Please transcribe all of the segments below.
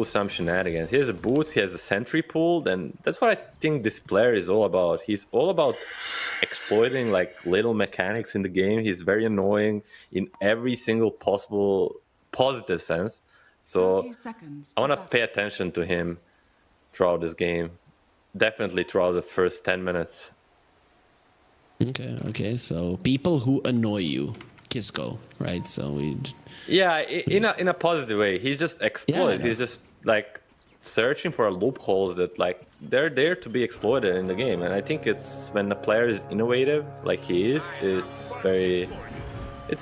some shenanigans. He has a boots, he has a sentry pulled, and that's what I think this player is all about. He's all about exploiting like little mechanics in the game. He's very annoying in every single possible positive sense. So I want to pay attention to him throughout this game. Definitely throughout the first 10 minutes. Okay. So people who annoy you, Kisco, right? So yeah, in a positive way. He just exploits. Yeah. He's just like searching for loopholes that like they're there to be exploited in the game. And I think it's when the player is innovative like he is, it's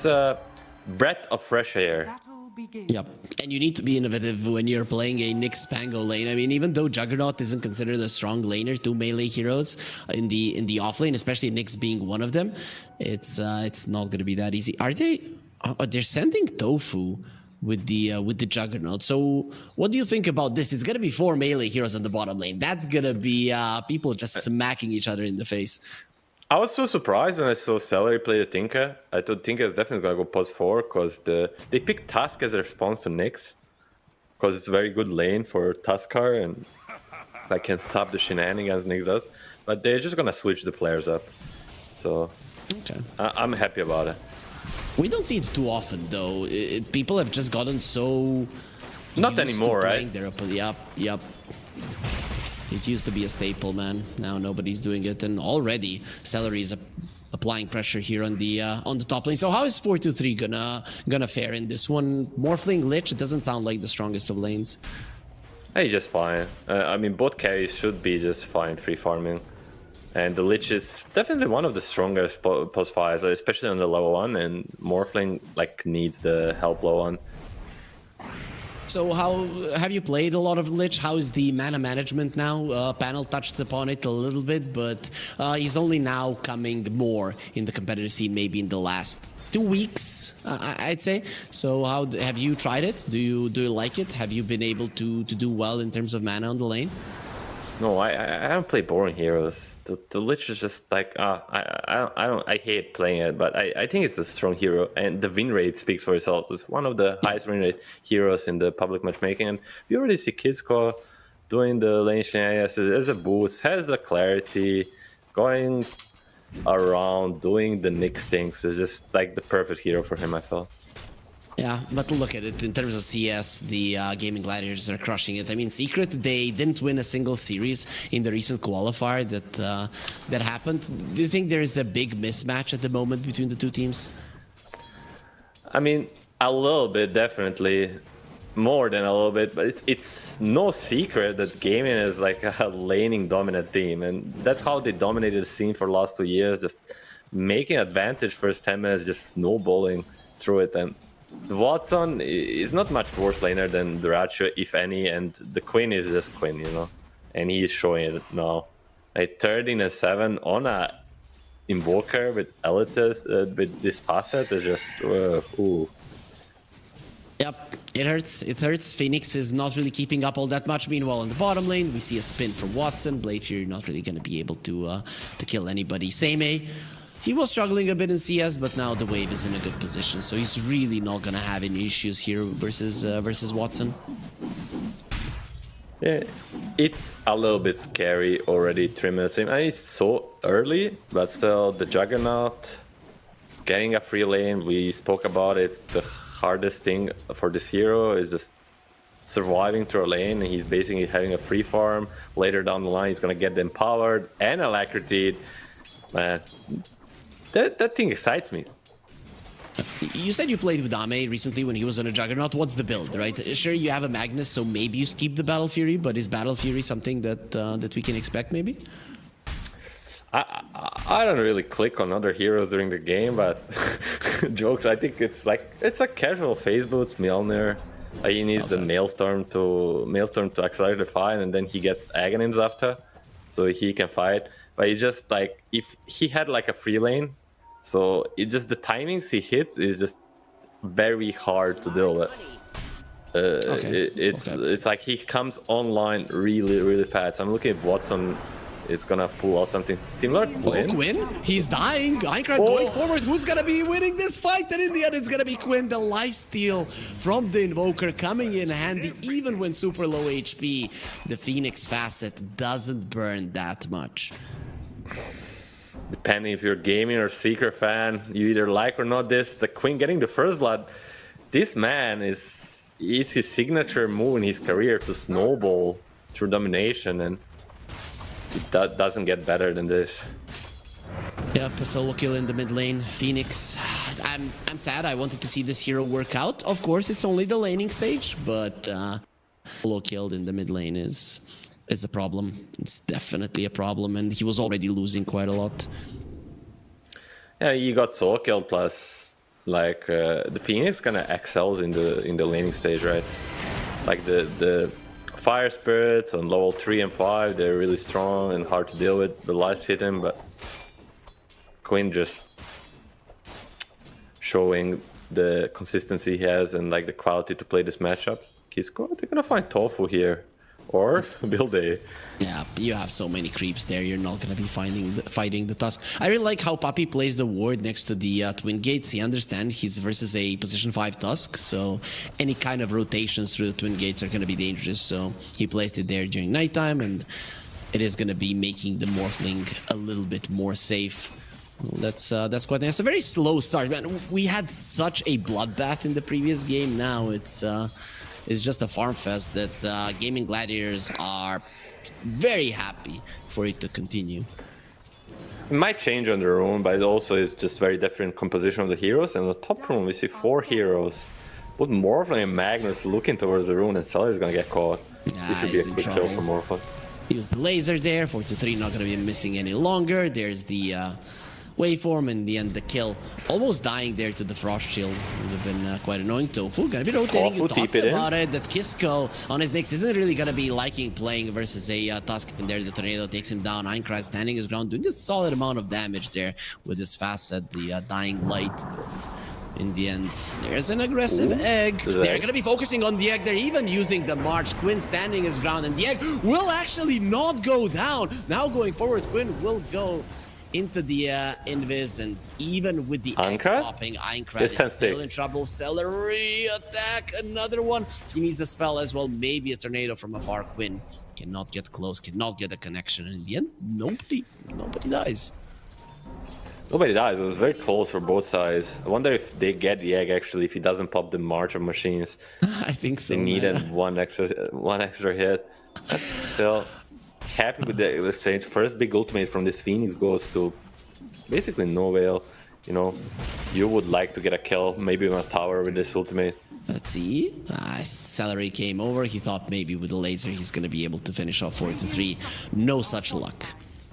a breath of fresh air. Yep, and you need to be innovative when you're playing a Nyx Pango lane. I mean, even though Juggernaut isn't considered a strong laner, two melee heroes in the off lane, especially Nyx being one of them, it's not going to be that easy. Are they? They're sending Tofu with the Juggernaut. So what do you think about this? It's going to be 4 melee heroes on the bottom lane. That's going to be people just smacking each other in the face. I was so surprised when I saw Celery play the Tinker. I thought Tinker is definitely going to go +4 because they picked Tusk as a response to Nyx because it's a very good lane for Tuskar and I can stop the shenanigans Nyx does. But they're just going to switch the players up. So okay. I'm happy about it. We don't see it too often though. People have just gotten so not anymore, right? Yep. It used to be a staple, man. Now nobody's doing it, and already Celery is applying pressure here on the top lane. So how is 4-2-3 gonna fare in this one? Morphling Lich, it doesn't sound like the strongest of lanes. Hey, just fine. I mean, both carries should be just fine free farming, and the Lich is definitely one of the strongest post fives, especially on the level 1. And Morphling like needs the help low one. So how have you played a lot of Lich? How is the mana management now? Panel touched upon it a little bit, but he's only now coming more in the competitive scene, maybe in the last 2 weeks, I'd say. So how have you tried it? Do you like it? Have you been able to do well in terms of mana on the lane? No, I haven't played boring heroes. The Lich is just like I hate playing it, but I think it's a strong hero, and the win rate speaks for itself. It's one of the highest win rate heroes in the public matchmaking, and we already see Kisco doing the lane shenanigans as a boost, has the clarity, going around doing the Nyx things is just like the perfect hero for him, I felt. Yeah, but look at it in terms of CS, the Gaimin Gladiators are crushing it. I mean, Secret, they didn't win a single series in the recent qualifier that happened. Do you think there is a big mismatch at the moment between the two teams? I mean, a little bit, definitely. More than a little bit, but it's no secret that Gaimin is like a laning dominant team, and that's how they dominated the scene for the last 2 years, just making advantage first 10 minutes, just snowballing through it. And the Watson is not much worse laner than the Ratio, if any, and the Queen is just Queen, you know, and he is showing it now. Like 13-7 on a Invoker with Elites, with this facet is just ooh. Yep, it hurts. It hurts. Phoenix is not really keeping up all that much. Meanwhile, in the bottom lane, we see a spin from Watson. Blade Fury not really going to be able to kill anybody. Same-A. He was struggling a bit in CS, but now the wave is in a good position, so he's really not going to have any issues here versus Watson. Yeah, it's a little bit scary already 3 minutes in. I mean, it's so early, but still, the Juggernaut, getting a free lane, we spoke about it. The hardest thing for this hero is just surviving through a lane, and he's basically having a free farm. Later down the line, he's going to get empowered and alacrity. Man, that thing excites me. You said you played with Ame recently when he was on a Juggernaut. What's the build, right? Sure, you have a Magnus, so maybe you skip the Battle Fury, but is Battle Fury something that we can expect, maybe? I don't really click on other heroes during the game, but jokes. I think it's a casual phase boots Mjolnir. He needs the Maelstrom to accelerate the fight, and then he gets Aghanims after, so he can fight. But it's just like if he had like a free lane, so it just the timings he hits is just very hard to deal with. It's like he comes online really fast. I'm looking at Watson it's gonna pull out something similar. Quinn. Oh, Quinn, he's dying. Aincrad going forward. Who's gonna be winning this fight? And in the end, it's gonna be Quinn. The lifesteal from the Invoker coming in handy, even when super low HP. The Phoenix facet doesn't burn that much. Depending if you're gaming or Seeker fan, you either like or not this. The Quinn getting the first blood. This man is his signature move in his career to snowball through domination, and it doesn't get better than this. Yep, a solo kill in the mid lane. Phoenix, I'm sad. I wanted to see this hero work out. Of course, it's only the laning stage, but solo killed in the mid lane is a problem. It's definitely a problem, and he was already losing quite a lot. Yeah, he got solo killed, plus like the Phoenix kind of excels in the laning stage, right? Like the Fire Spirits on level 3 and 5, they're really strong and hard to deal with. The lights hit him, but Quinn just showing the consistency he has and like the quality to play this matchup. They're gonna find Tofu here. Or build a... Yeah, you have so many creeps there. You're not going to be fighting the Tusk. I really like how Puppey plays the ward next to the Twin Gates. He understands he's versus a position 5 Tusk, so any kind of rotations through the Twin Gates are going to be dangerous. So he placed it there during nighttime, and it is going to be making the Morphling a little bit more safe. That's quite nice. A very slow start, man. We had such a bloodbath in the previous game. Now it's just a farm fest that Gaimin Gladiators are very happy for it to continue. It might change on the rune, but it also is just very different composition of the heroes. And on the top rune, we see 4 heroes. With Morphling and Magnus looking towards the rune, and Seller is gonna get caught. This should be a quick kill for Morphling. Use the laser there. 4-3, not gonna be missing any longer. There's the waveform, in the end the kill. Almost dying there to the Frost Shield. Would have been quite annoying. Tofu gonna be rotating. You talked about it, that Kisco on his next isn't really gonna be liking playing versus a Tusk, and there the Tornado takes him down. Aincrad standing his ground, doing a solid amount of damage there with his facet, the Dying Light. In the end, there's an aggressive egg. They're gonna be focusing on the egg. They're even using the March. Quinn standing his ground, and the egg will actually not go down. Now going forward, Quinn will go into the invis, and even with the egg popping, Aincrad is still in trouble. Celery attack, another one. He needs the spell as well. Maybe a tornado from afar. Quinn cannot get close, cannot get a connection. And in the end, nobody dies. Nobody dies. It was very close for both sides. I wonder if they get the egg actually, if he doesn't pop the March of Machines. I think so. They needed one extra hit. But still happy with the exchange. First big ultimate from this Phoenix goes to basically no veil. You know, you would like to get a kill, maybe on a tower with this ultimate. Let's see. Celery came over. He thought maybe with the laser he's going to be able to finish off 4-3. No such luck.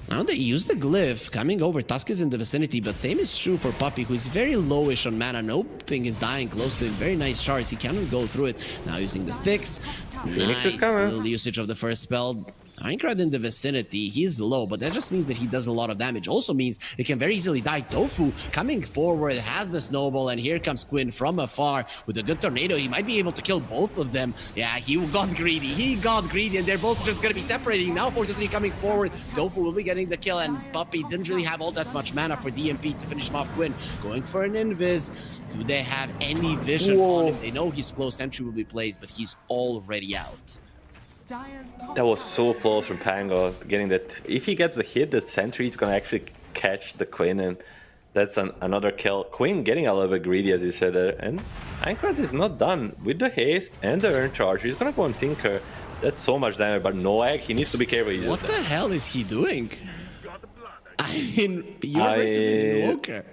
Now they use the glyph coming over. Tusk is in the vicinity, but same is true for Puppey, who is very lowish on mana. Nothing is dying close to him. Very nice shards. He cannot go through it. Now using the sticks. Phoenix is nice coming. little usage of the first spell. Aincrad in the vicinity, he's low, but that just means that he does a lot of damage. Also means he can very easily die. Tofu coming forward, has the snowball, and here comes Quinn from afar with a good tornado. He might be able to kill both of them. Yeah, he got greedy, and they're both just gonna be separating. Now 4-3 coming forward. Tofu will be getting the kill, and Puppey didn't really have all that much mana for DMP to finish him off. Quinn going for an invis. Do they have any vision on him? They know his close sentry will be placed, but he's already out. That was so close from Pango getting that. If he gets the hit, the sentry is gonna actually catch the Quinn, and that's another kill. Quinn getting a little bit greedy, as you said there, and Aincrad is not done with the haste and the earn charge. He's gonna go and Tinker. That's so much damage, but no egg. He needs to be careful. What the hell is he doing? I mean, you're versus Invoker.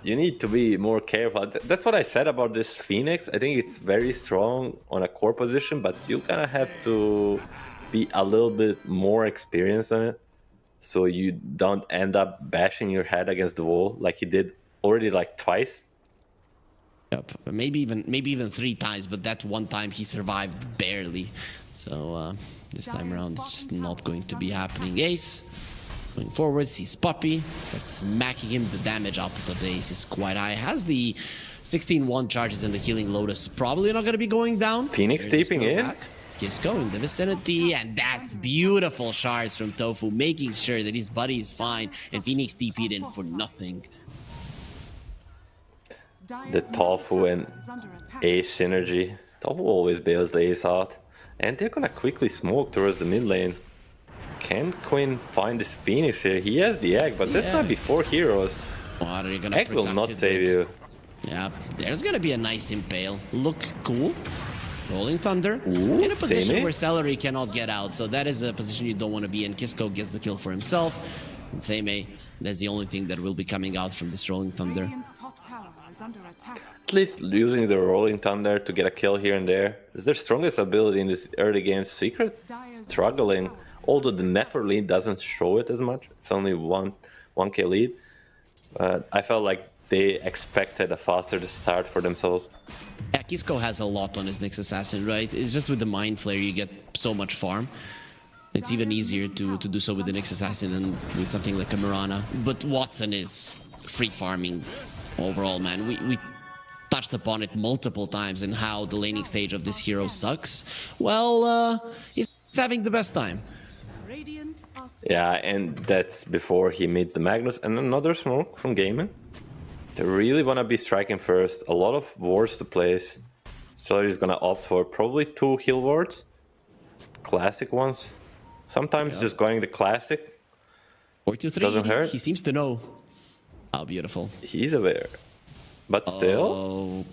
You need to be more careful. That's what I said about this Phoenix. I think it's very strong on a core position, but you kind of have to be a little bit more experienced on it, so you don't end up bashing your head against the wall like he did already like twice. Yep, maybe even 3 times, but that one time he survived barely. So this time around, it's just not going to be happening. Ace. Going forward, sees Puppey, starts smacking him. The damage output of the Ace is quite high. Has the 16-1 charges and the Healing Lotus. Probably not going to be going down. Phoenix taping in. Kisco in the vicinity, and that's beautiful shards from Tofu, making sure that his buddy is fine, and Phoenix TP'd in for nothing. The Tofu and Ace synergy. Tofu always bails the Ace out. And they're gonna quickly smoke towards the mid lane. Can Quinn find this Phoenix here? He has the egg, but that's gonna be 4 heroes. What are you gonna Egg will not save you. Yeah, there's gonna be a nice impale. Look cool. Rolling Thunder. Ooh, in a position Same where Celery cannot get out, so that is a position you don't want to be in. Kisco gets the kill for himself. And Same, that's the only thing that will be coming out from this Rolling Thunder. At least using the Rolling Thunder to get a kill here and there. Is their strongest ability in this early game. Secret struggling, although the network lead doesn't show it as much. It's only 1k lead. But I felt like they expected a faster start for themselves. Yeah, Kisco has a lot on his Nyx Assassin, right? It's just with the Mind Flare you get so much farm. It's even easier to do so with the Nyx Assassin and with something like a Mirana. But Watson is free farming overall, man. We touched upon it multiple times and how the laning stage of this hero sucks. Well, he's having the best time. Yeah, and that's before he meets the Magnus. And another smoke from Gaimin. They really want to be striking first. A lot of wards to place. Celery is going to opt for probably 2 heal wards. Classic ones. Sometimes just going the classic 4-3 doesn't hurt. He seems to know. How beautiful. He's aware. But still... Oh,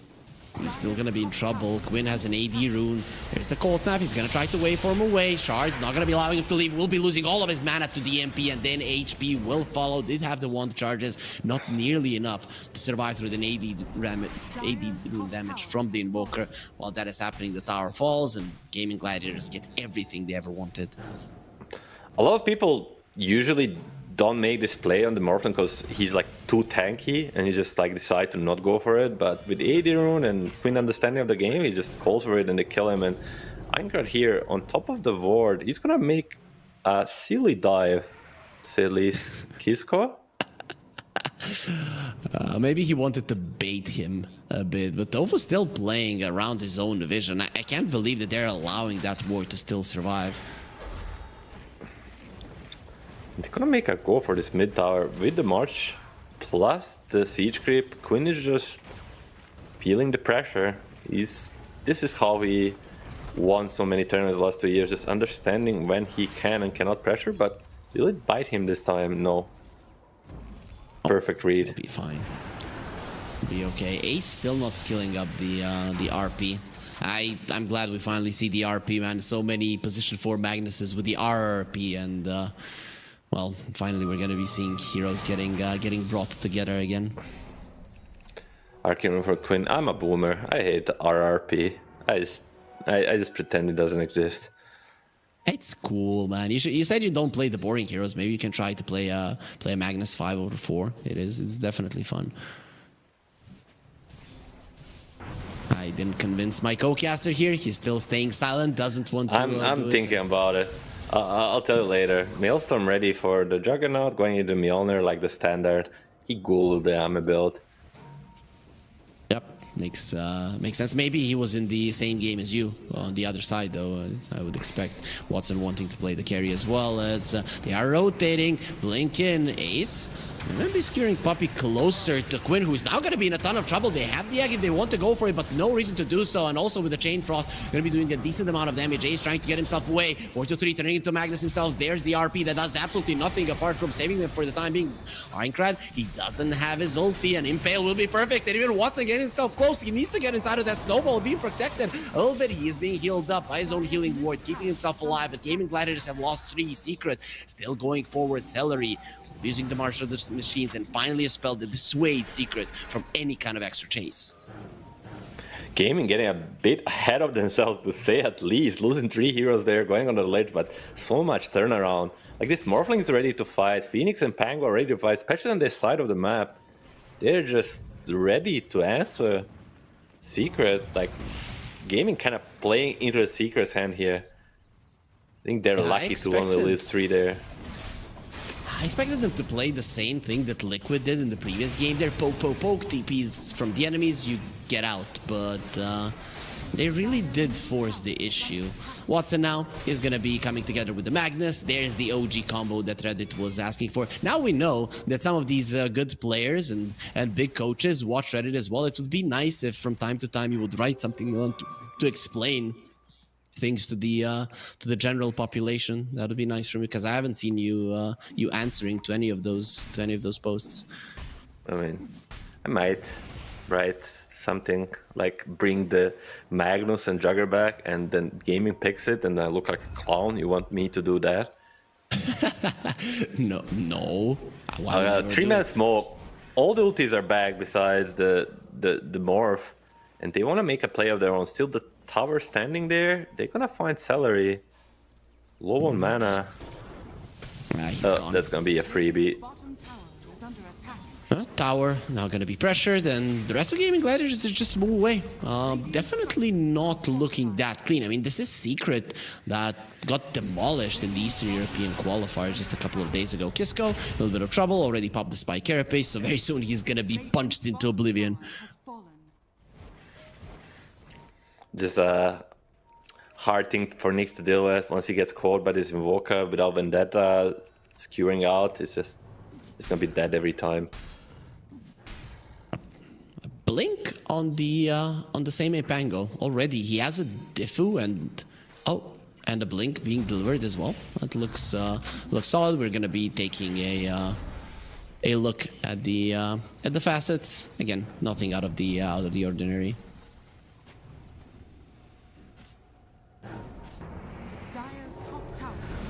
he's still gonna be in trouble. Quinn has an AD rune. There's the cold snap. He's gonna try to waveform away. Shard's not gonna be allowing him to leave. Will be losing all of his mana to the MP, and then HP will follow. Did have the wand charges, not nearly enough to survive through the AD rune damage from the Invoker. While that is happening, the tower falls, and Gaming Gladiators get everything they ever wanted. A lot of people usually don't make this play on the Morphlin because he's like too tanky and he just like decide to not go for it. But with AD rune and Quinn understanding of the game, he just calls for it and they kill him. And Eingrad here on top of the ward, he's gonna make a silly dive, to say at least. Kisco? Maybe he wanted to bait him a bit, but Tofu's still playing around his own division. I can't believe that they're allowing that ward to still survive. They're gonna make a go for this mid tower with the March plus the siege creep. Quinn is just feeling the pressure. This is how he won so many tournaments the last 2 years, just understanding when he can and cannot pressure, but will it bite him this time? No. Perfect read. He'll be fine. Be okay. Ace still not skilling up the RP. I'm glad we finally see the RP, man. So many position 4 Magnuses with the RRP, and well, finally we're gonna be seeing heroes getting brought together again. Arcane for Quinn. I'm a boomer. I hate the RRP. I just pretend it doesn't exist. It's cool, man. You said you don't play the boring heroes. Maybe you can try to play a Magnus 5/4. It's definitely fun. I didn't convince my co-caster here. He's still staying silent. Doesn't want to. I'm thinking about it. I'll tell you later. Maelstrom ready for the Juggernaut, going into Mjolnir like the standard. He ghouled the Ame build. Yep, makes sense. Maybe he was in the same game as you on the other side, though. I would expect Watson wanting to play the carry as well, as they are rotating. Blink in, Ace. They're going to be skewering Puppey closer to Quinn, who's now going to be in a ton of trouble. They have the egg if they want to go for it, but no reason to do so. And also with the Chain Frost, going to be doing a decent amount of damage. Ace trying to get himself away. 4-3, turning into Magnus himself. There's the RP that does absolutely nothing apart from saving them for the time being. Aincrad, he doesn't have his ulti, and Impale will be perfect. And even Watson getting himself close. He needs to get inside of that snowball, being protected a little bit. He is being healed up by his own healing ward, keeping himself alive. But Gaming Gladiators have lost 3. Secret still going forward. Celery using the Marshal of the Machines, and finally a spell that dissuades Secret from any kind of extra chase. Gaming getting a bit ahead of themselves, to say at least. Losing 3 heroes there, going on the ledge, but so much turnaround. Like, this Morphling is ready to fight. Phoenix and Pango are ready to fight, especially on this side of the map. They're just ready to answer Secret. Like, Gaming kind of playing into the Secret's hand here. I think they're lucky to only lose 3 there. I expected them to play the same thing that Liquid did in the previous game. They're poke, TPs from the enemies, you get out. But They really did force the issue. Watson now is going to be coming together with the Magnus. There's the OG combo that Reddit was asking for. Now we know that some of these good players and big coaches watch Reddit as well. It would be nice if from time to time you would write something to explain things to the general population. That would be nice for me, because I haven't seen you you answering to any of those posts. I mean, I might write something like bring the Magnus and Jugger back, and then Gaimin picks it, and I look like a clown. You want me to do that? No. 3-man smoke. All the ultis are back besides the morph, and they want to make a play of their own. Still, the tower standing there. They're gonna find Celery. Low on mana. He's gone. That's gonna be a freebie. Tower now going to be pressured, and the rest of Gaming Gladiators is just move away. Definitely not looking that clean. I mean, this is Secret that got demolished in the Eastern European qualifiers just a couple of days ago. Kisco, a little bit of trouble, already popped the Spike Carapace, so very soon he's going to be punched into oblivion. Just a hard thing for Nyx to deal with once he gets caught by this Invoker without Vendetta skewering out. It's gonna be dead every time. Blink on the same ape angle already. He has a Diffu and a blink being delivered as well. That looks solid. We're gonna be taking a look at the facets again. Nothing out of the ordinary.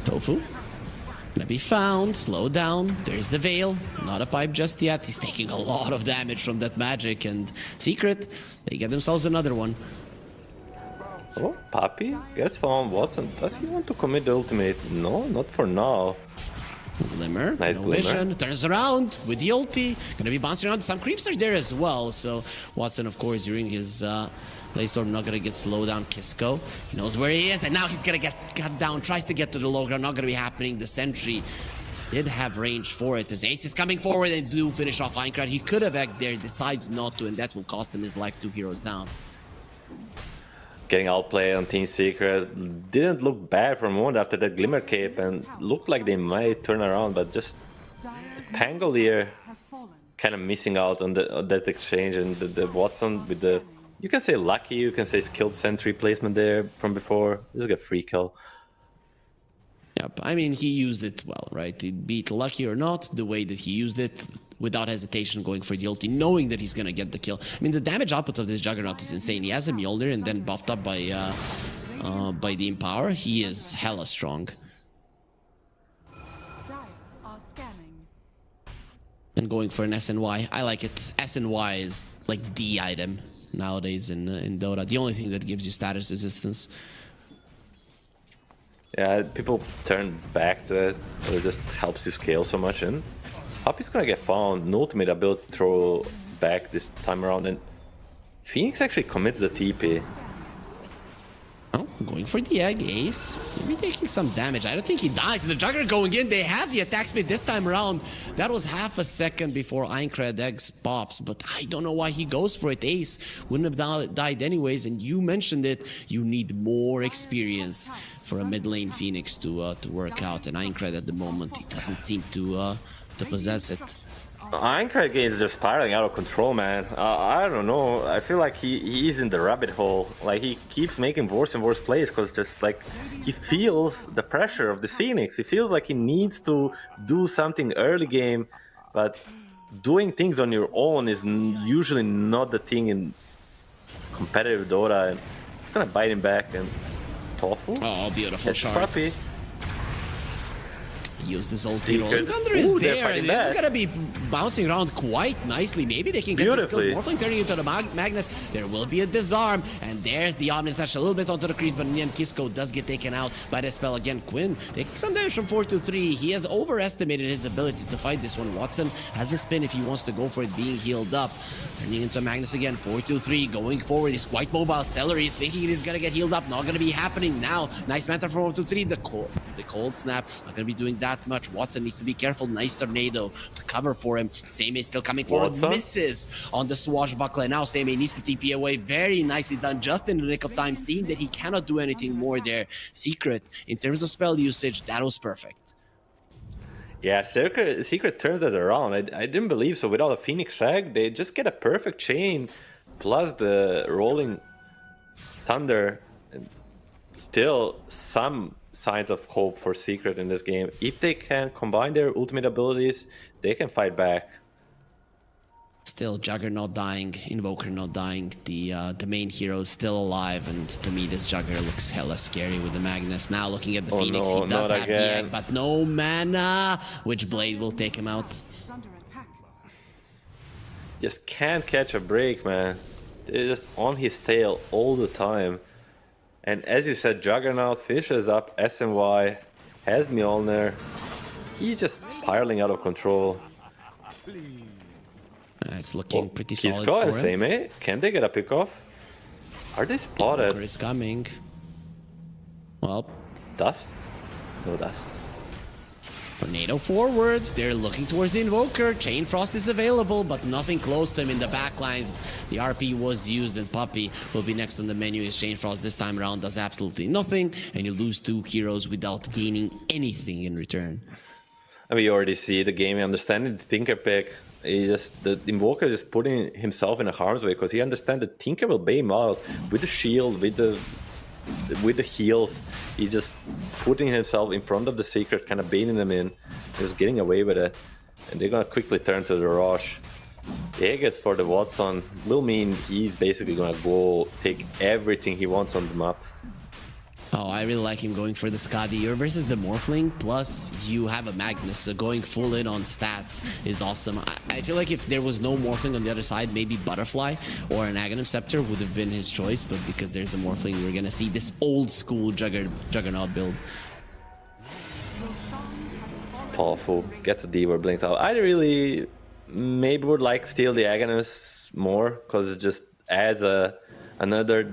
Tofu gonna be found, slow down. There's the Veil, not a pipe just yet. He's taking a lot of damage from that magic, and Secret, they get themselves another one. Oh, Papi gets found. Watson, does he want to commit the ultimate? No, not for now. Glimmer, nice no Glimmer. vision, turns around with the ulti. Gonna be bouncing around. Some creeps are there as well, so Watson, of course, during his Playstorm not gonna get slowed down. Kisco, he knows where he is, and now he's gonna get cut down. Tries to get to the low ground, not gonna be happening. The sentry did have range for it. As Ace is coming forward and do finish off Aincrad. He could have egged there, decides not to, and that will cost him his life. 2 heroes down. Getting outplayed on Team Secret. Didn't look bad for a moment after that Glimmer Cape, and looked like they might turn around, but just Pangolier kind of missing out on that exchange, and the Watson with the, you can say lucky, you can say skilled sentry placement there from before. This is a free kill. Yep, I mean, he used it well, right? Be it lucky or not, the way that he used it, without hesitation going for the ulti, knowing that he's gonna get the kill. I mean, the damage output of this Juggernaut is insane. He has a Mjolnir and then buffed up by the Empower. He is hella strong. And going for an SNY, I like it. SNY is like the item nowadays in Dota. The only thing that gives you status resistance. Yeah, people turn back to it, but it just helps you scale so much. And Hoppy's gonna get found. No ultimate ability to throw back this time around, and Phoenix actually commits the TP. Oh, going for the egg, Ace. Maybe taking some damage. I don't think he dies. And the Jugger going in. They have the attack speed this time around. That was half a second before Aincrad Eggs pops, but I don't know why he goes for it. Ace wouldn't have died anyways, and you mentioned it. You need more experience for a mid lane Phoenix to work out, and Aincrad at the moment, he doesn't seem to possess it. Aincrad game is just spiraling out of control, man. I don't know. I feel like he's in the rabbit hole. Like, he keeps making worse and worse plays because just like he feels the pressure of this Phoenix. He feels like he needs to do something early game, but doing things on your own is usually not the thing in competitive Dota, and it's gonna bite him back. And Tofu. Oh, beautiful shots. Use this ulti roll. Thunder is there, and it's gonna be bouncing around quite nicely. Maybe they can get the skills. Morphling turning into the Magnus. There will be a disarm, and there's the Omni Slash a little bit onto the crease, but in the end, Kisco does get taken out by the spell again. Quinn taking some damage from 4 to 3. He has overestimated his ability to fight this one. Watson has the spin if he wants to go for it, being healed up. Turning into Magnus again. 4 to 3, going forward. He's quite mobile. Celery thinking he's gonna get healed up. Not gonna be happening now. Nice meta from 4 to 3. The cold snap. Not gonna be doing that that much. Watson needs to be careful. Nice tornado to cover for him. Seimei still coming forward. Watson? Misses on the swashbuckler. Now Seimei needs to TP away. Very nicely done, just in the nick of time, seeing that he cannot do anything more there. Secret, in terms of spell usage, that was perfect. Yeah, Secret turns that around. I didn't believe so. Without a Phoenix Egg, they just get a perfect chain, plus the rolling thunder. And still some signs of hope for Secret in this game. If they can combine their ultimate abilities, they can fight back. Still, Juggernaut dying, Invoker not dying. The main hero is still alive, and to me, this Jugger looks hella scary with the Magnus. Now looking at the Phoenix, no, he does not have the again. egg, but no mana. Which Blade will take him out? Just can't catch a break, man. They're just on his tail all the time. And as you said, Juggernaut finishes up SNY, has Mjolnir. He's just spiraling out of control. It's looking pretty solid Kisco and for him. Seimei, can they get a pick off? Are they spotted? Invoker is coming. Well, Dust? No dust. tornado forward. They're looking towards the Invoker. Chain Frost is available, but nothing close to him in the backlines. The RP was used, and Puppy will be next on the menu. His Chain Frost this time around does absolutely nothing, and you lose 2 heroes without gaining anything in return. I mean, you already see the game understanding the Tinker pick. The Invoker is putting himself in a harm's way because he understands that Tinker will bait him out with the shield, with the heals. He's just putting himself in front of the Secret, kind of baiting them in, just getting away with it. And they're gonna quickly turn to the rush. The Aegis for the Watson will mean he's basically gonna go take everything he wants on the map. Oh, I really like him going for the Skadi. You're versus the Morphling, plus you have a Magnus, so going full in on stats is awesome. I feel like if there was no Morphling on the other side, maybe Butterfly or an Aghanim Scepter would have been his choice, but because there's a Morphling, we're gonna see this old school Juggernaut build. Tofu gets a D where blinks out. I really maybe would like steal the Aghanis more because it just adds another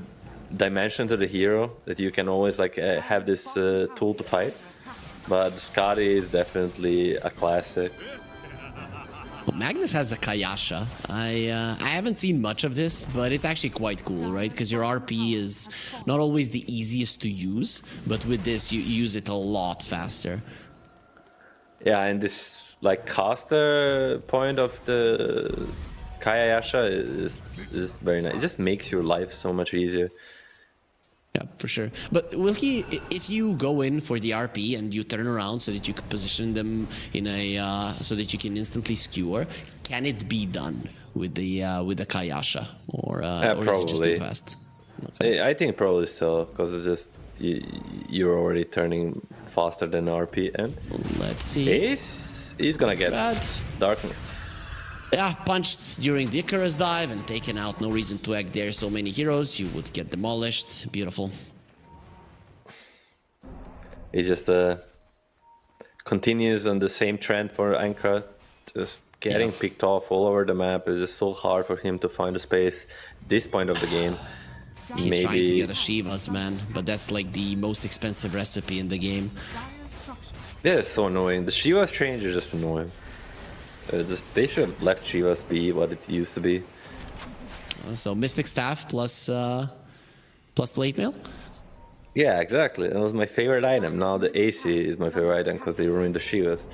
dimension to the hero that you can always like have this tool to fight. But Skadi is definitely a classic. Well, Magnus has a Kayasha. I haven't seen much of this, but it's actually quite cool, right? Because your RP is not always the easiest to use, but with this you use it a lot faster. Yeah, and this like caster point of the Kayasha is very nice. It just makes your life so much easier. Yeah, for sure. But will he, if you go in for the RP and you turn around so that you can position them in a, so that you can instantly skewer, can it be done with the Kayasha, or is it just too fast? Okay. I think probably so, because it's just you're already turning faster than RP. And let's see. He's gonna get Dark. Yeah, punched during the Icarus dive and taken out. No reason to egg there. So many heroes, you would get demolished. Beautiful. He just continues on the same trend for Ankara, just getting picked off all over the map. It's just so hard for him to find a space this point of the game. He's trying to get a Shivas, man, but that's like the most expensive recipe in the game. Yeah, it's so annoying. The Shiva's change is just annoying. They should have left Chivas be what it used to be. So Mystic Staff plus Plate Mail? Yeah, exactly. That was my favorite item. Now the AC is my favorite item because they ruined the Chivas.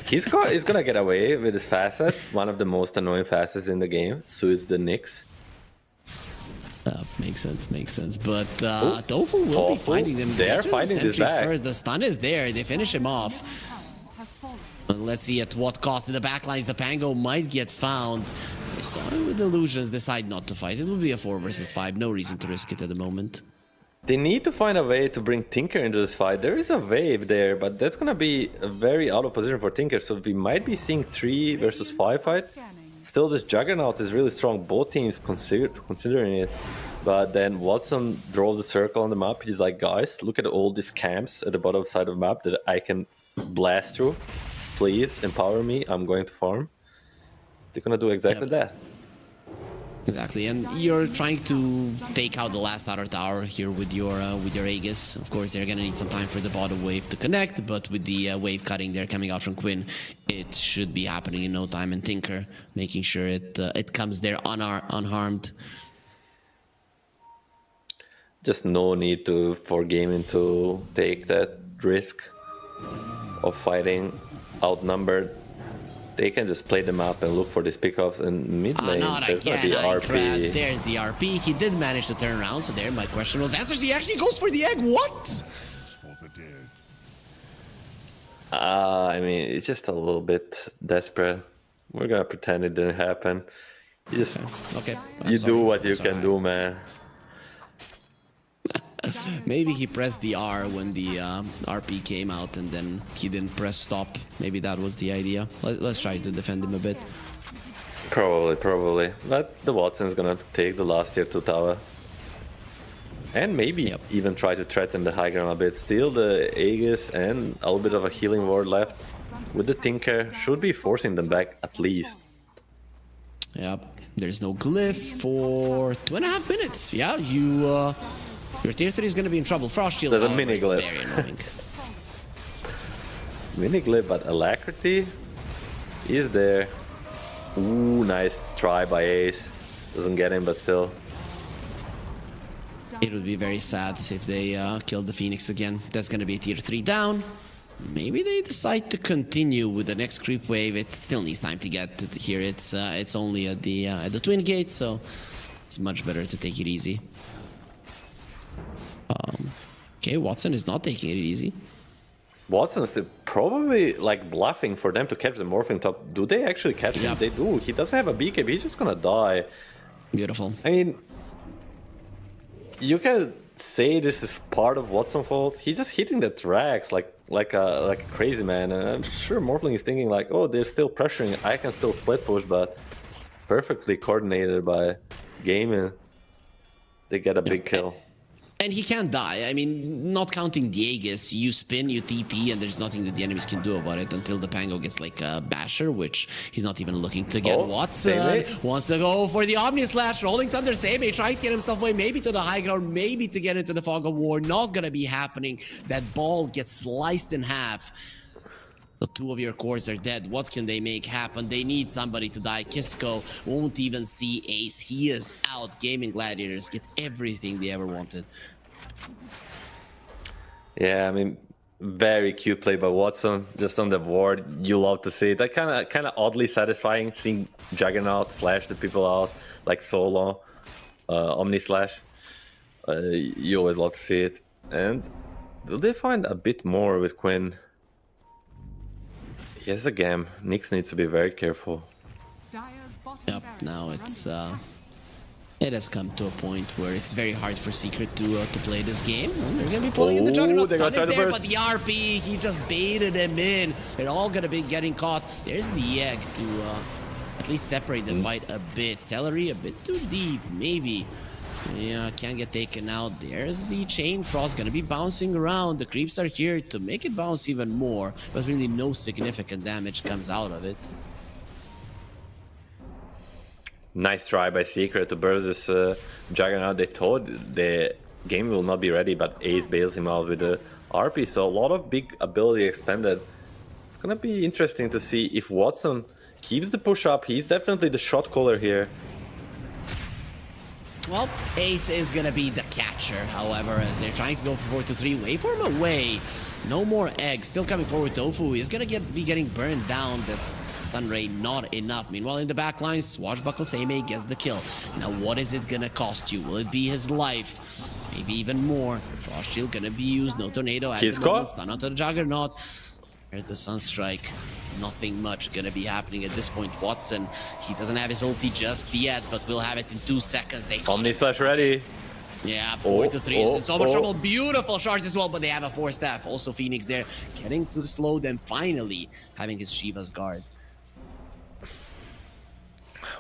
He's gonna get away with his facet, one of the most annoying facets in the game. So is the Nyx. Makes sense. But Tofu will be finding them. They're finding this back. First. The stun is there. They finish him off. And let's see at what cost. In the backlines, the Pango might get found. They saw him with illusions, decide not to fight. It will be a 4 versus 5. No reason to risk it at the moment. They need to find a way to bring Tinker into this fight. There is a wave there, but that's gonna be a very out of position for Tinker. So we might be seeing 3 versus 5 fight. Still, this Juggernaut is really strong. Both teams considering it. But then Watson draws the circle on the map. He's like, guys, look at all these camps at the bottom side of the map that I can blast through. Please empower me. I'm going to farm. They're gonna do exactly that. Exactly, and you're trying to take out the last outer tower here with your Aegis. Of course, they're gonna need some time for the bottom wave to connect, but with the wave cutting there coming out from Quinn, it should be happening in no time. And Tinker making sure it comes there unharmed. Just no need for Gaimin to take that risk of fighting outnumbered. They can just play them up and look for these pickoffs in mid lane. There's gonna be RP. There's the RP. He did manage to turn around, so there my question was answered. He actually goes for the egg. What? I mean, it's just a little bit desperate. We're gonna pretend it didn't happen. You just Okay. you do what you can do, man. Maybe he pressed the R when the RP came out and then he didn't press stop. Maybe that was the idea. Let's try to defend him a bit. Probably. But the Watson's gonna take the last tier 2 tower. And maybe even try to threaten the high ground a bit. Steal the Aegis and a little bit of a healing ward left. With the Tinker, should be forcing them back at least. Yep. There's no glyph for 2.5 minutes. Yeah, your tier 3 is going to be in trouble. Frost Shield, there's a mini glyph. Very annoying. Mini glyph, but Alacrity is there. Ooh, nice try by Ace. Doesn't get him, but still. It would be very sad if they killed the Phoenix again. That's going to be a tier 3 down. Maybe they decide to continue with the next creep wave. It still needs time to get here. It's only at the Twin Gate, so it's much better to take it easy. Okay, Watson is not taking it easy. Watson's probably like bluffing for them to catch the Morphing top. Do they actually catch him? They do. He doesn't have a BKB. He's just gonna die. Beautiful. I mean, you can say this is part of Watson's fault. He's just hitting the tracks like a crazy man. And I'm sure Morphling is thinking like, oh, they're still pressuring. I can still split push, but perfectly coordinated by Gaimin. They get a big kill. And he can't die. I mean, not counting the Aegis, you spin, you TP, and there's nothing that the enemies can do about it until the Pango gets like a basher, which he's not even looking to get. Watson wants to go for the Omni Slash, Rolling Thunder, Same trying to get himself away, maybe to the high ground, maybe to get into the Fog of War. Not gonna be happening. That ball gets sliced in half. The two of your cores are dead. What can they make happen? They need somebody to die. Kisco won't even see Ace. He is out. Gaming Gladiators get everything they ever wanted. Yeah, I mean, very cute play by Watson. Just on the ward, you love to see it. That kind of oddly satisfying seeing Juggernaut slash the people out like solo, Omni slash. You always love to see it. And will they find a bit more with Quinn? Yes, again, Nyx needs to be very careful. Yep, now it has come to a point where it's very hard for Secret to play this game. They're gonna be pulling in the Juggernaut. Stun is there, but the RP, he just baited him in. They're all gonna be getting caught. There's the egg to at least separate the fight a bit. Celery a bit too deep, maybe. Yeah, can't get taken out. There's the chain. Frost gonna be bouncing around. The creeps are here to make it bounce even more, but really no significant damage comes out of it. Nice try by Secret to burst this Juggernaut. They thought the game will not be ready, but Ace bails him out with the RP, so a lot of big ability expended. It's gonna be interesting to see if Watson keeps the push up. He's definitely the shot caller here. Well, Ace is gonna be the catcher, however, as they're trying to go for 4-3. Waveform away. No more eggs. Still coming forward. Tofu is gonna be getting burned down. That's Sunray, not enough. Meanwhile, in the back line, Swashbuckle Seimei gets the kill. Now, what is it gonna cost you? Will it be his life? Maybe even more. Frost Shield gonna be used. No Tornado at the moment. Stun onto the Juggernaut. There's the Sunstrike. Nothing much gonna be happening at this point. Watson, he doesn't have his ulti just yet, but we'll have it in 2 seconds. They Omni Slash ready. Yeah, 4-3 is in so much trouble. Beautiful charge as well, but they have a 4 staff. Also Phoenix there, getting to slow them, finally having his Shiva's guard.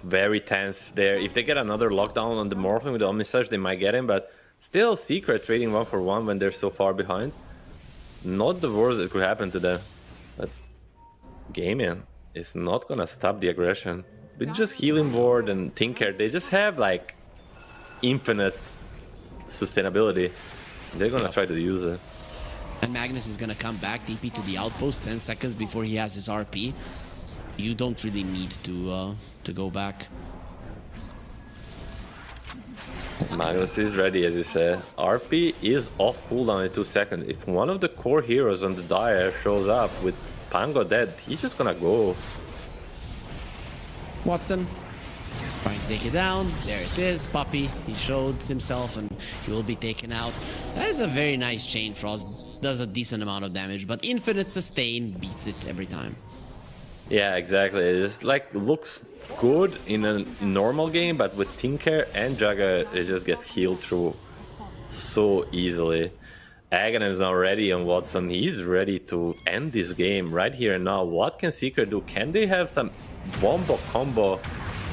Very tense there. If they get another lockdown on the Morphling with the Omni Slash, they might get him, but still Secret trading 1-for-1 when they're so far behind. Not the worst that could happen to them. But Gaimin is not gonna stop the aggression. with just Healing Ward and Tinker, they just have like infinite sustainability. They're gonna try to use it. And Magnus is gonna come back DP to the outpost 10 seconds before he has his RP. You don't really need to go back. Magnus is ready, as you said. RP is off cooldown in 2 seconds. If one of the core heroes on the Dire shows up with Pango dead, he's just gonna go. Watson trying to take it down. There it is. Puppy, he showed himself and he will be taken out. That is a very nice chain. Frost does a decent amount of damage, but infinite sustain beats it every time. Yeah, exactly. It just like looks good in a normal game, but with Tinker and Jugger, it just gets healed through so easily. Aghanim is now ready on Watson. He's ready to end this game right here and now. What can Secret do? Can they have some bombo combo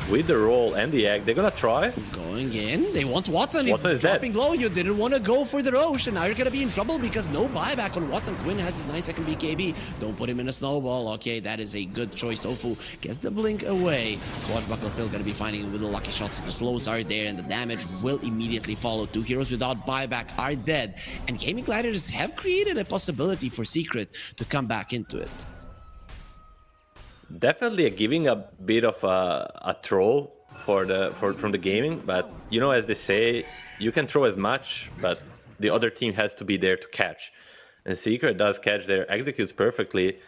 with the roll and the egg? They're gonna try. Going in. They want Watson. Watson He's is dropping dead. low. You didn't want to go for the Roche, and now you're gonna be in trouble because no buyback on Watson. Quinn has his 9-second BKB. Don't put him in a snowball. Okay, that is a good choice. Tofu gets the blink away. Swashbuckle still gonna be finding him with the lucky shots. The slows are there, and the damage will immediately follow. 2 heroes without buyback are dead, and Gaming Gladiators have created a possibility for Secret to come back into it. Definitely giving a bit of a throw from the gaming, but you know, as they say, you can throw as much, but the other team has to be there to catch. And Secret does catch there, executes perfectly.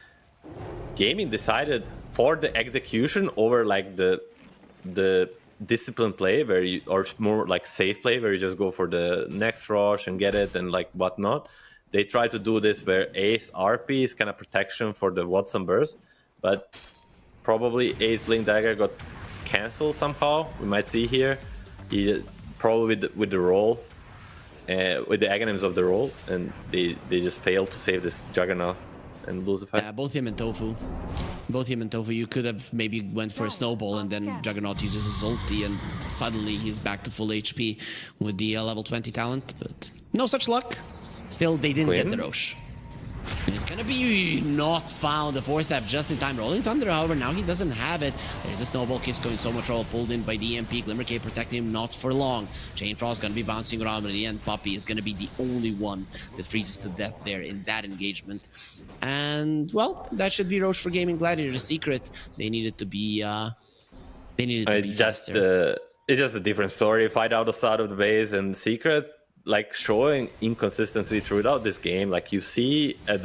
Gaming decided for the execution over like the disciplined play where you, or more like safe play where you just go for the next rush and get it and like whatnot. They try to do this where Ace RP is kind of protection for the Watson burst, but probably Ace Blink Dagger got cancelled somehow. We might see here. He probably with the roll, with the Aghanims of the roll, and they just failed to save this Juggernaut and lose the fight. Yeah, both him and Tofu. Both him and Tofu. You could have maybe went for a snowball and then Juggernaut uses his ulti and suddenly he's back to full HP with the level 20 talent, but no such luck. Still, they didn't get the Roche. It's gonna be not found. The 4-step just in time. Rolling Thunder, however, now he doesn't have it. There's the Snowball Kiss going so much trouble, pulled in by the EMP. Glimmer Cape protecting him not for long. Chain Frost gonna be bouncing around, but in the end, Puppy is gonna be the only one that freezes to death there in that engagement. And, well, that should be Roche for Gaming Gladiators. Secret, they needed to be, It's just a different story. Fight out the side of the base, and Secret like showing inconsistency throughout this game. Like you see at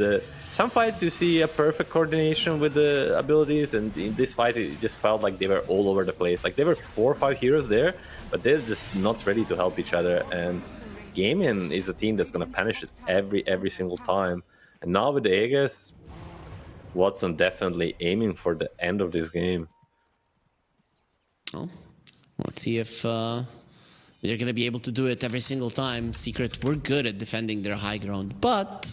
some fights you see a perfect coordination with the abilities, and in this fight it just felt like they were all over the place. Like there were 4 or 5 heroes there, but they're just not ready to help each other. And Gaimin is a team that's gonna punish it every single time. And now with the Aegis, Watson definitely aiming for the end of this game. Oh, let's see if they're going to be able to do it every single time. Secret were good at defending their high ground, but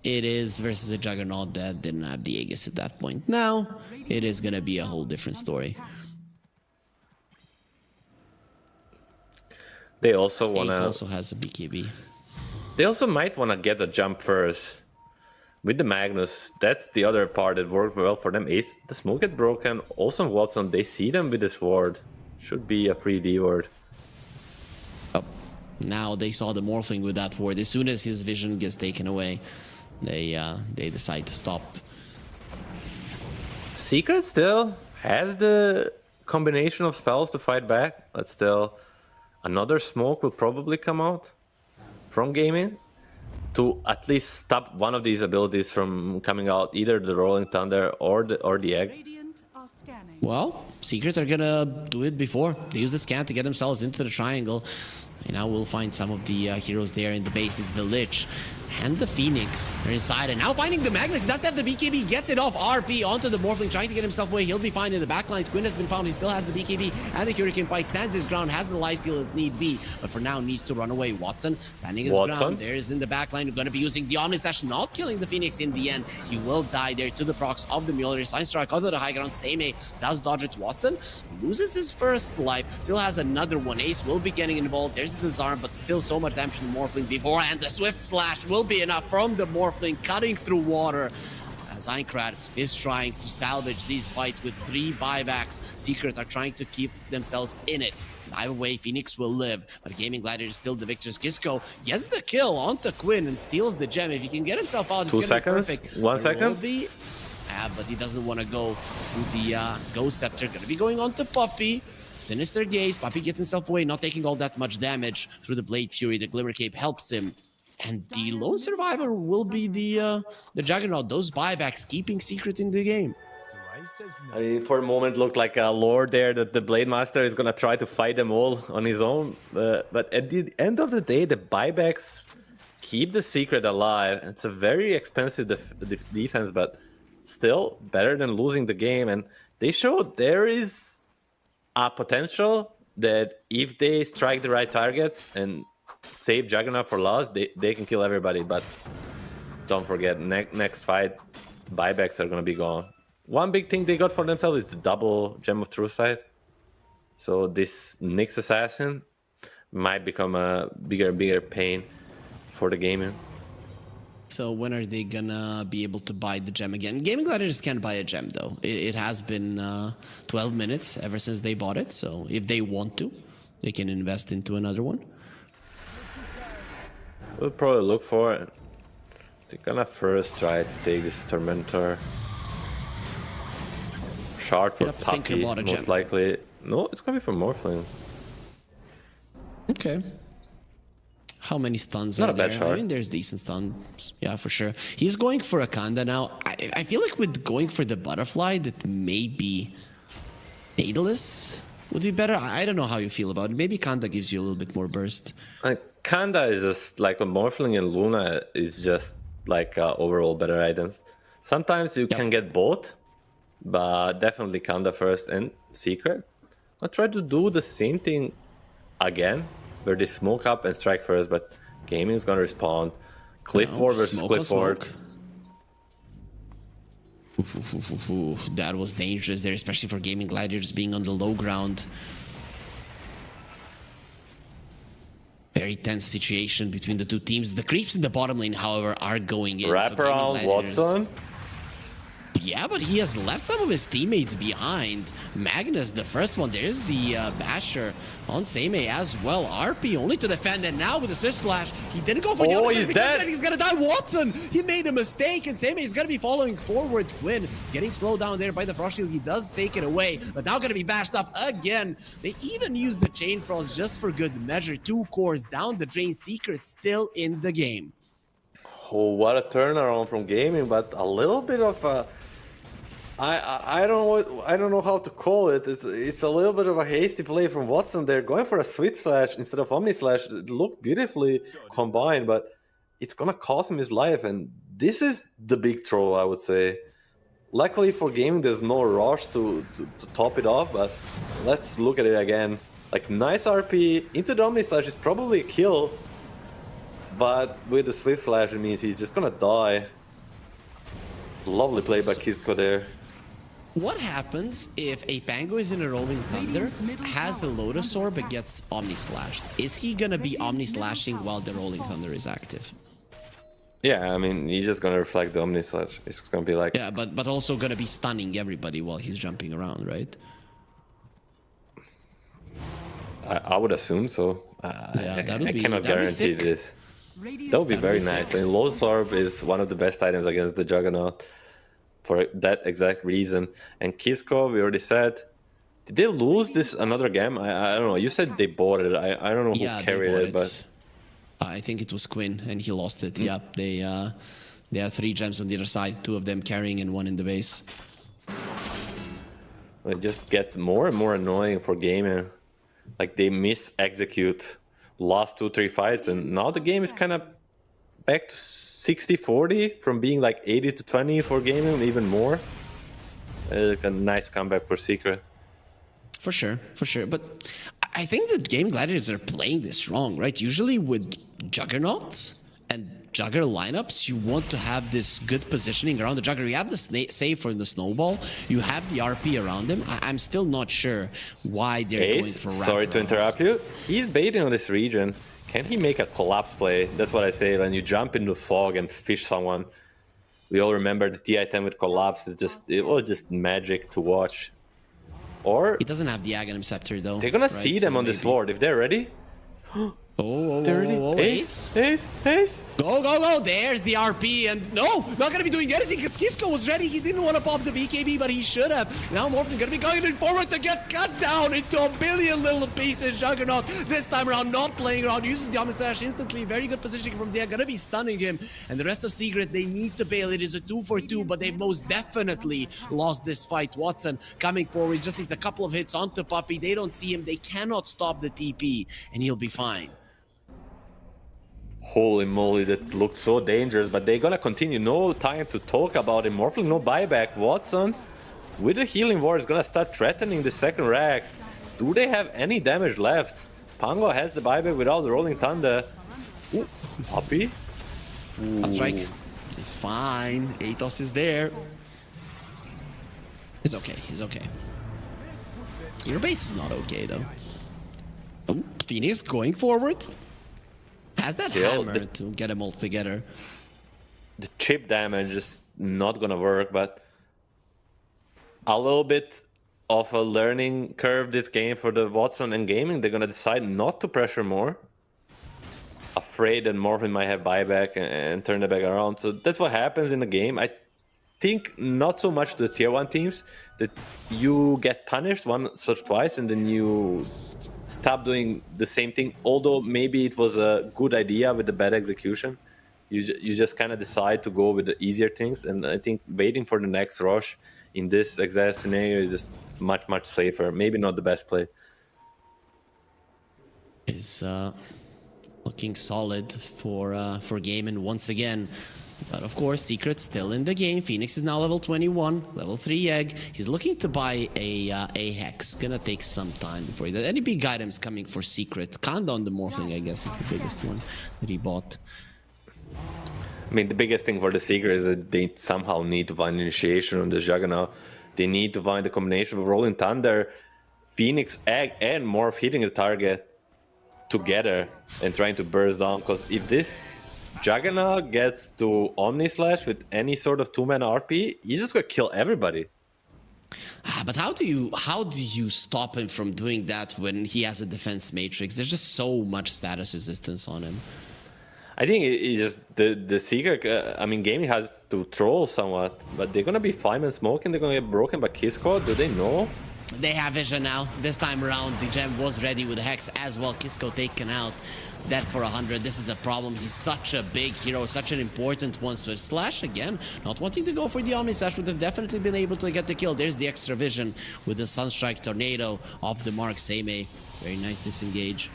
it is versus a Juggernaut that didn't have the Aegis at that point. Now, it is going to be a whole different story. They also want Ace to... also has a BKB. They also might want to get a jump first. With the Magnus, that's the other part that worked well for them. Ace, the smoke gets broken. Also Watson, they see them with this ward. Should be a free D ward. Oh, now they saw the Morphling with that ward. As soon as his vision gets taken away, they decide to stop. Secret still has the combination of spells to fight back, but still another smoke will probably come out from Gaimin to at least stop one of these abilities from coming out, either the Rolling Thunder or the egg. Well, Secrets are gonna do it before. They use the scan to get themselves into the triangle. And now we'll find some of the heroes there in the base. It's the Lich and the Phoenix. They're inside, and now finding the Magnus. He does have the BKB, gets it off RP onto the Morphling, trying to get himself away. He'll be fine in the backlines. Quinn has been found. He still has the BKB and the Hurricane Pike. Stands his ground, has the lifesteal if need be, but for now needs to run away. Watson standing his ground. There's in the backline. Going to be using the Omni Sash, not killing the Phoenix in the end. He will die there to the procs of the Mjolnir. Sign Strike onto the high ground. Seimei does dodge it. Watson loses his first life. Still has another one. Ace will be getting involved. There's the Disarm, but still so much damage from the Morphling before, and the Swift Slash will be enough from the Morphling, cutting through water. Zeinkrat is trying to salvage these fights with 3 buybacks. Secret are trying to keep themselves in it. Either way, Phoenix will live, but Gaming Gladiators still the victors. Gisco gets the kill onto Quinn and steals the gem. If he can get himself out, it's 2 gonna seconds, be perfect. 1 second. But he doesn't want to go through the Ghost Scepter. Gonna be going on to Puppey. Sinister Gaze. Puppey gets himself away, not taking all that much damage through the Blade Fury. The Glimmer Cape helps him. And the lone survivor will be the Juggernaut. Those buybacks keeping Secret in the game. I mean, for a moment looked like a lord there that the Blade Master is gonna try to fight them all on his own. But at the end of the day, the buybacks keep the Secret alive. It's a very expensive defense, but still better than losing the game. And they showed there is a potential that if they strike the right targets and save Juggernaut for last, they can kill everybody. But don't forget, next fight, buybacks are gonna be gone. One big thing they got for themselves is the double Gem of True Sight. So this Nyx Assassin might become a bigger pain for the Gaimin. So when are they gonna be able to buy the gem again? Gaming Gladiators can't buy a gem though. It has been 12 minutes ever since they bought it. So if they want to, they can invest into another one. We'll probably look for it. They're gonna first try to take this Tormentor. Shard for Puppey, most likely. No, it's gonna be for Morphling. Okay. How many stuns Not are a bad there? shard. I mean, there's decent stuns. Yeah, for sure. He's going for a Kanda now. I feel like with going for the Butterfly, that maybe Daedalus would be better. I don't know how you feel about it. Maybe Kanda gives you a little bit more burst. Like, Kanda is just like a Morphling and Luna is just like overall better items. Sometimes you can get both, but definitely Kanda first and Secret. I'll try to do the same thing again, where they smoke up and strike first, but Gaming is gonna respond. Cliff Ward versus Cliff Ward. That was dangerous there, especially for Gaming Gladiators being on the low ground. Very tense situation between the two teams. The creeps in the bottom lane, however, are going in. Wrap around Watson. Yeah, but he has left some of his teammates behind. Magnus, the first one. There's the Basher on Seimei as well. RP only to defend, and now with the Swift Slash, he didn't go for the other. He's dead. He's gonna die. Watson, he made a mistake, and Seimei is gonna be following forward. Quinn getting slowed down there by the Frost Shield. He does take it away, but now gonna be bashed up again. They even use the Chain Frost just for good measure. 2 cores down the drain. Secret still in the game. Oh, what a turnaround from Gaming, but a little bit of a... I don't know how to call it. It's a little bit of a hasty play from Watson. They're going for a Sweet Slash instead of Omni Slash. It looked beautifully combined, but it's gonna cost him his life. And this is the big throw, I would say. Luckily for Gaming, there's no rush to top it off. But let's look at it again. Like, nice RP into the Omni Slash is probably a kill, but with the Swift Slash, it means he's just gonna die. Lovely play by Kisco there. What happens if a Pango is in a Rolling Thunder, has a Lotus Orb, but gets Omni Slashed? Is he gonna be Omni Slashing while the Rolling Thunder is active? Yeah, I mean, he's just gonna reflect the Omni Slash. It's gonna be like... Yeah, but also gonna be stunning everybody while he's jumping around, right? I would assume so. Yeah, I cannot guarantee this. That would be very nice. And Lotus Orb is one of the best items against the Juggernaut for that exact reason. And Kisco, we already said, did they lose this another game? I don't know. You said they bought it. I don't know who carried it, but I think it was Quinn, and he lost it. Yeah, they have 3 gems on the other side, 2 of them carrying and 1 in the base. It just gets more and more annoying for Gaming. Like, they mis-execute last 2-3 fights, and now the game is kind of back to 60-40 from being like 80-20 for Gaming, even more. Like a nice comeback for Secret. For sure. But I think that Gaming Gladiators are playing this wrong, right? Usually with Juggernaut and Jugger lineups, you want to have this good positioning around the Jugger. You have the save for the Snowball. You have the RP around him. I'm still not sure why they're going for wraparounds. Sorry to interrupt you. He's baiting on this region. Can he make a collapse play? That's what I say when you jump into fog and fish someone. We all remember the TI-10 with Collapse. It was just magic to watch. Or He doesn't have the Aghanim Scepter though. they're gonna right? see them So on this maybe- board if they're ready. They're ready. Ace. Ace. Go, go, go. There's the RP. And no, not going to be doing anything because Kisco was ready. He didn't want to pop the BKB, but he should have. Now Morphin going to be going in forward to get cut down into a billion little pieces. Juggernaut this time around not playing around. Uses the Omni Slash instantly. Very good positioning from there. Going to be stunning him. And the rest of Secret, they need to bail. It is a 2-for-2, but they most definitely lost this fight. Watson coming forward. Just needs a couple of hits onto Puppey. They don't see him. They cannot stop the TP. And he'll be fine. Holy moly, that looked so dangerous, but they're gonna continue. No time to talk about it. Morphling, no buyback. Watson, with the healing ward, is gonna start threatening the second Rax. Do they have any damage left? Pango has the buyback without Rolling Thunder. Ooh, Puppey. That's right. He's fine. Atos is there. He's okay. He's okay. Your base is not okay, though. Oh, Phoenix going forward. Has that hammer to get them all together. The chip damage is not gonna work, but a little bit of a learning curve this game for the Watson and Gaming. They're gonna decide not to pressure more. Afraid that Morphin might have buyback and turn it back around. So that's what happens in the game. I think not so much the tier 1 teams that you get punished once or twice and then you stop doing the same thing, although maybe it was a good idea with the bad execution. You just kind of decide to go with the easier things, and I think waiting for the next rush in this exact scenario is just much safer. Maybe not the best play. Is looking solid for Gaimin once again. But of course, Secret still in the game. Phoenix is now level 21, level 3 egg. He's looking to buy a Hex. Gonna take some time before he does. Any big items coming for Secret? Kinda on the Morphling, I guess, is the biggest one that he bought. I mean, the biggest thing for the Secret is that they somehow need to find initiation on the Juggernaut. They need to find a combination of Rolling Thunder, Phoenix, Egg, and Morph hitting the target together and trying to burst down. Because if this Juggernaut gets to Omni Slash with any sort of 2-man RP, he's just gonna kill everybody. But how do you stop him from doing that when he has a defense matrix? There's just so much status resistance on him. I think it's just the Secret. I mean, Gaming has to troll somewhat, but they're gonna be 5-man smoking. They're gonna get broken by Kisco. Do they know? They have vision now. This time around, the gem was ready with Hex as well. Kisco taken out. Dead for 100. This is a problem. He's such a big hero, such an important one. So Slash again, not wanting to go for the Omni Slash, would have definitely been able to get the kill. There's the extra vision with the Sunstrike Tornado off the mark. Seimei, very nice disengage.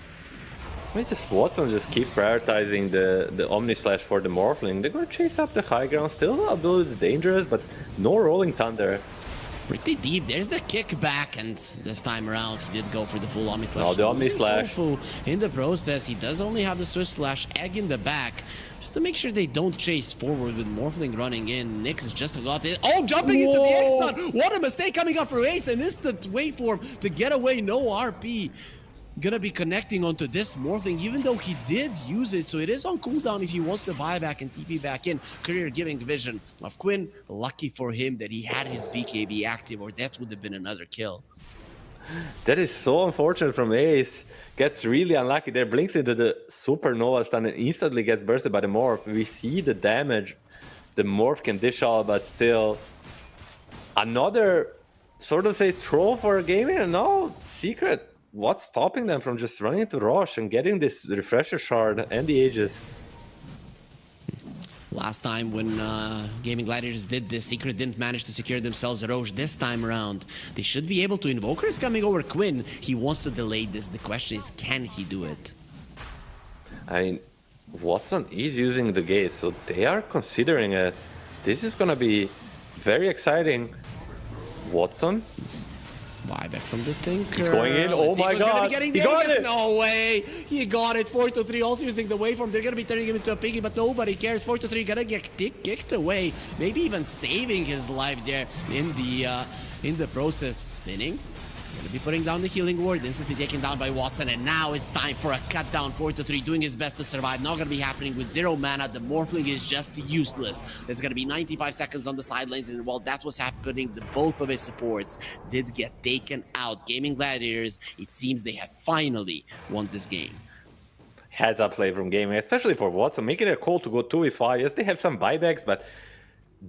I mean, just Watson just keeps prioritizing the Omni Slash for the Morphling. They're gonna chase up the high ground. Still a bit dangerous, but no Rolling Thunder. Pretty deep. There's the kickback, and this time around he did go for the full Omni Slash. No, the Omni Slash. In the process, he does only have the Swift Slash, Egg in the back, just to make sure they don't chase forward with Morphling running in. Nyx just got it. Oh, jumping into the X-Stun! What a mistake coming up for Ace, and instant waveform to get away, no RP. Gonna be connecting onto this Morphling, even though he did use it, so it is on cooldown if he wants to buy back and TP back in. Career giving vision of Quinn. Lucky for him that he had his BKB active, or that would have been another kill. That is so unfortunate from Ace. Gets really unlucky there, blinks into the Supernova stun and instantly gets bursted by the Morph. We see the damage the Morph can dish out, but still another sort of say troll for a gaming, and now Secret. What's stopping them from just running into Roche and getting this refresher shard and the Aegis? Last time when Gaming Gladiators did this, Secret didn't manage to secure themselves a Roche. This time around, they should be able to. Invoker is coming over Quinn. He wants to delay this. The question is, can he do it? I mean, Watson is using the gate, so they are considering it. This is gonna be very exciting. Watson? Buyback from the Tinker. He's going in. Oh my god. He got it. No way. He got it. 4-3. Also using the waveform. They're going to be turning him into a piggy, but nobody cares. 4-3 going to get kicked away. Maybe even saving his life there in the process. Spinning. Gonna be putting down the healing ward, instantly taken down by Watson, and now it's time for a cut down. 4-3, doing his best to survive. Not gonna be happening with 0 mana. The Morphling is just useless. It's gonna be 95 seconds on the sidelines, and while that was happening, both of his supports did get taken out. Gaimin Gladiators, it seems they have finally won this game. Heads up play from Gaimin, especially for Watson, making a call to go 2v5. Yes, they have some buybacks, but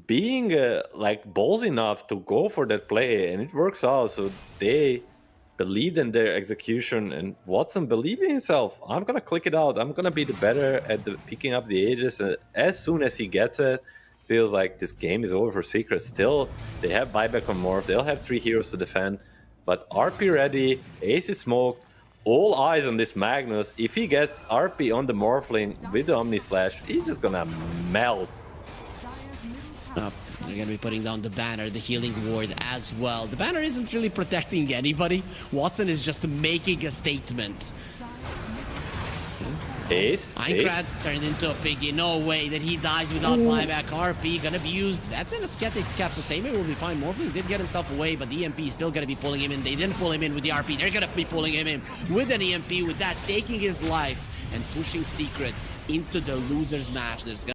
being like ballsy enough to go for that play, and it works out. So they believed in their execution, and Watson believed in himself. I'm gonna click it out. I'm gonna be the better at picking up the Aegis. And as soon as he gets it, feels like this game is over for Secret. Still, they have buyback on Morph. They'll have 3 heroes to defend, but RP ready. Ace is smoked. All eyes on this Magnus. If he gets RP on the Morphling with the Omni Slash, he's just gonna melt. They're going to be putting down the banner, the healing ward as well. The banner isn't really protecting anybody. Watson is just making a statement. Ace? Minecraft turned into a piggy. No way that he dies without buyback. RP gonna be used. That's an Aesthetics cap, so Same will be fine. Morphling did get himself away, but the EMP is still gonna be pulling him in. They didn't pull him in with the RP. They're gonna be pulling him in with an EMP, with that taking his life and pushing Secret into the loser's match. There's